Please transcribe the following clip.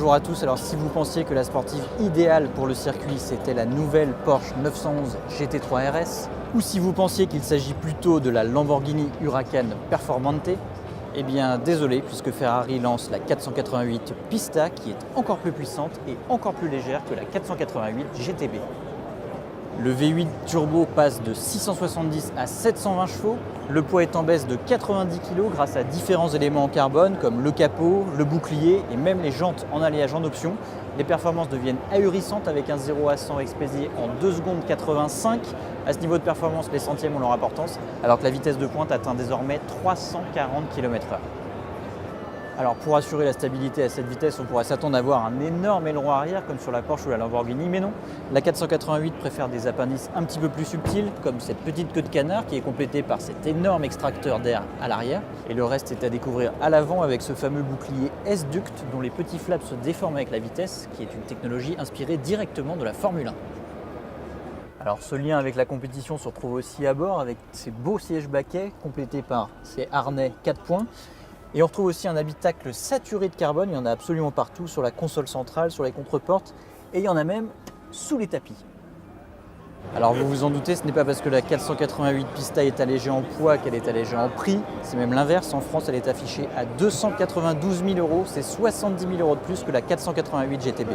Bonjour à tous, alors si vous pensiez que la sportive idéale pour le circuit c'était la nouvelle Porsche 911 GT3 RS, ou si vous pensiez qu'il s'agit plutôt de la Lamborghini Huracan Performante, eh bien désolé puisque Ferrari lance la 488 Pista qui est encore plus puissante et encore plus légère que la 488 GTB. Le V8 turbo passe de 670 à 720 chevaux. Le poids est en baisse de 90 kg grâce à différents éléments en carbone comme le capot, le bouclier et même les jantes en alliage en option. Les performances deviennent ahurissantes avec un 0 à 100 expédié en 2 secondes 85. À ce niveau de performance, les centièmes ont leur importance, alors que la vitesse de pointe atteint désormais 340 km/h. Alors pour assurer la stabilité à cette vitesse, on pourrait s'attendre à avoir un énorme aileron arrière comme sur la Porsche ou la Lamborghini, mais non. La 488 préfère des appendices un petit peu plus subtils, comme cette petite queue de canard qui est complétée par cet énorme extracteur d'air à l'arrière. Et le reste est à découvrir à l'avant avec ce fameux bouclier S-Duct dont les petits flaps se déforment avec la vitesse, qui est une technologie inspirée directement de la Formule 1. Alors ce lien avec la compétition se retrouve aussi à bord avec ces beaux sièges baquets complétés par ces harnais 4 points. Et on retrouve aussi un habitacle saturé de carbone, il y en a absolument partout, sur la console centrale, sur les contreportes, et il y en a même sous les tapis. Alors vous vous en doutez, ce n'est pas parce que la 488 Pista est allégée en poids qu'elle est allégée en prix, c'est même l'inverse. En France, elle est affichée à 292 000 €, c'est 70 000 € de plus que la 488 GTB.